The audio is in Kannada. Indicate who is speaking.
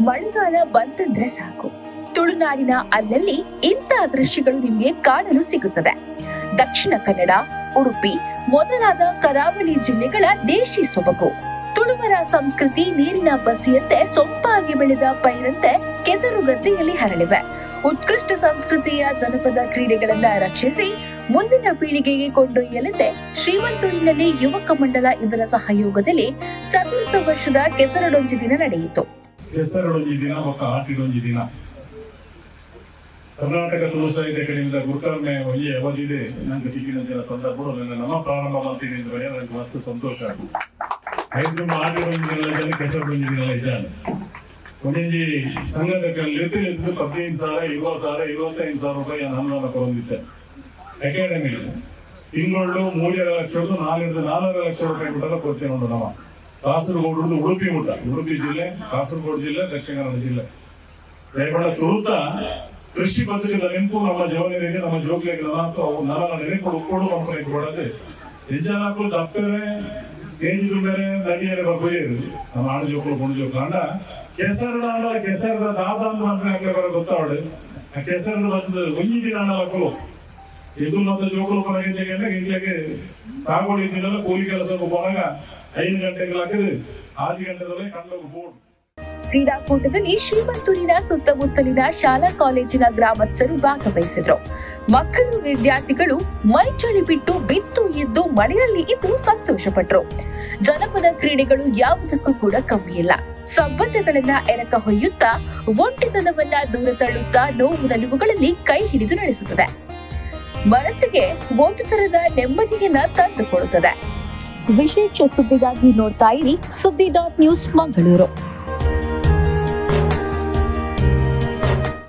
Speaker 1: ಮಳೆಗಾಲ ಬಂತಂದ್ರೆ ಸಾಕು, ತುಳುನಾಡಿನ ಅಲ್ಲಲ್ಲಿ ಇಂಥ ದೃಶ್ಯಗಳು ನಿಮಗೆ ಕಾಣಲು ಸಿಗುತ್ತದೆ. ದಕ್ಷಿಣ ಕನ್ನಡ, ಉಡುಪಿ ಮೊದಲಾದ ಕರಾವಳಿ ಜಿಲ್ಲೆಗಳ ದೇಶಿ ಸೊಬಗು. ತುಳುವರ ಸಂಸ್ಕೃತಿ ನೀರಿನ ಬಸಿಯಂತೆ ಸೊಂಪಾಗಿ ಬೆಳೆದ ಪೈರಂತೆ ಕೆಸರುಗದ್ದೆಯಲ್ಲಿ ಹರಳಿವೆ. ಉತ್ಕೃಷ್ಟ ಸಂಸ್ಕೃತಿಯ ಜನಪದ ಕ್ರೀಡೆಗಳನ್ನ ರಕ್ಷಿಸಿ ಮುಂದಿನ ಪೀಳಿಗೆಗೆ ಕೊಂಡೊಯ್ಯಲೆಂದೇ ಶ್ರೀಮಂತೂರಿನಲ್ಲಿ ಯುವಕ ಮಂಡಲ ಇವರ ಸಹಯೋಗದಲ್ಲಿ ಚತುರ್ಥ ವರ್ಷದ ಕೆಸರಡೊಂಜಿ ದಿನ ನಡೆಯಿತು.
Speaker 2: ಕೆಸರಡೊಂಜಿ ದಿನ ಒಕ್ಕ ಆಟಿಡೊಂಜಿ ದಿನ ಕರ್ನಾಟಕ ತುಳು ಸಾಹಿತ್ಯ ಅಕಾಡೆಮಿದ ಗುರುಕರ್ಮೆ ಒಯ್ಯೆ ಅವಧಿದೆ ನಂಗೆ ತಿಕ್ಕಿನ ಸಂದರ್ಭ ನಮ್ಮ ಪ್ರಾರಂಭ ಮಾಡ್ತೀನಿ ಅಂತ ಬರೆಯ ನನಗೆ ಮಸ್ತ್ ಸಂತೋಷ ಆಗುತ್ತೆ. ಐದು ಆಟಿಡೊಂಜಿ ದಿನ ಕೆಸರಡೊಂಜಿ ದಿನ ಇದ್ದಾನೆ ಒಂದೊಂಜಿ ಸಂಘದ ಎದ್ದು 15,000, 20,000, 25,000 ರೂಪಾಯಿ ಅನುದಾನ ಕೊಡೊಂದಿತ್ತೆ. ಅಕಾಡೆಮಿ ತಿಂಗಳು 3 ಲಕ್ಷ 4 ಲಕ್ಷ ರೂಪಾಯಿ ಕೊಟ್ಟಲ್ಲ ಕೊಡ್ತೇವೆ ನೋಡು. ನಮ್ಮ ಕಾಸರಗೋಡು ಉಡುಪಿ ಮುಟ್ಟ, ಉಡುಪಿ ಜಿಲ್ಲೆ, ಕಾಸರಗೋಡು ಜಿಲ್ಲೆ, ದಕ್ಷಿಣ ಕನ್ನಡ ಜಿಲ್ಲೆ ದಯಮಾಡ ತುಳುತ ಕೃಷಿ ಬದುಕಿದ ನೆನಪು ನಮ್ಮ ಜವನಿಯರಿಗೆ ನಮ್ಮ ಜೋಗ್ಲಿಗೆ ನಲ ನೆನಪು ಉಕ್ಕೋಡು ಕಂಪನಿ ಕೊಡದೆ ಹೆಜ್ಜನಾಕು ದಪ್ಪರೆ ಕೇಜಿದು ಬೇರೆ ನಡಿಯರೆ ಬಗ್ಗೆಯರು ನಮ್ಮ ಆಡು ಜೋಕುಲು ಕೊಂಡು ಜೋಕು ಅಂಡ ಕೆಸರಡ ಅಂಡ ಕೆಸರದ ದಾದ ಅಂತ ಮಂತ್ರಿ ಹಾಕ್ಲಿಕ್ಕೆ ಗೊತ್ತಾವಡು. ಆ ಕೆಸರಡು ಬಂದು ಒಂಜಿ ದಿನ ಅಂಡ ಹಾಕಲು ಎದು ಮತ್ತು ಜೋಕುಲು ಕೊನೆಗೆ ಇಂಗ್ಲಿಗೆ ಸಾಗೋಡಿ ಇದ್ದಿಲ್ಲ ಕೂಲಿ ಕೆಲಸಕ್ಕೆ ಹೋದಾಗ 5 ಗಂಟೆಗೆ ಹಾಕಿದ್ರೆ 6 ಗಂಟೆದಲ್ಲೇ ಕಂಡೋಗಿ ಬೋರ್ಡ್.
Speaker 1: ಕ್ರೀಡಾಕೂಟದಲ್ಲಿ ಶ್ರೀಮಂತೂರಿನ ಸುತ್ತಮುತ್ತಲಿನ ಶಾಲಾ ಕಾಲೇಜಿನ ಗ್ರಾಮಸ್ಥರು ಭಾಗವಹಿಸಿದ್ರು. ಮಕ್ಕಳು ವಿದ್ಯಾರ್ಥಿಗಳು ಮೈಚಳಿ ಬಿಟ್ಟು ಬಿತ್ತು ಎದ್ದು ಮಳೆಯಲ್ಲಿ ಇದ್ದು ಸಂತೋಷಪಟ್ರು. ಜನಪದ ಕ್ರೀಡೆಗಳು ಯಾವುದಕ್ಕೂ ಕೂಡ ಕಮ್ಮಿ ಇಲ್ಲ. ಸಂಬಂಧಗಳನ್ನ ಎರಕ ಹೊಯ್ಯುತ್ತಾ ಒಂಟಿತನವನ್ನ ದೂರ ತಳ್ಳುತ್ತಾ ನೋವು ನಲಿವುಗಳಲ್ಲಿ ಕೈ ಹಿಡಿದು ನಡೆಸುತ್ತದೆ. ಮನಸ್ಸಿಗೆ ಒಂದು ತರದ ನೆಮ್ಮದಿಯನ್ನ ತಂದುಕೊಡುತ್ತದೆ. ವಿಶೇಷ ಸುದ್ದಿಗಾಗಿ ನೋಡ್ತಾ ಇರಿ ಸುದ್ದಿ.ನ್ಯೂಸ್ ಮಂಗಳೂರು.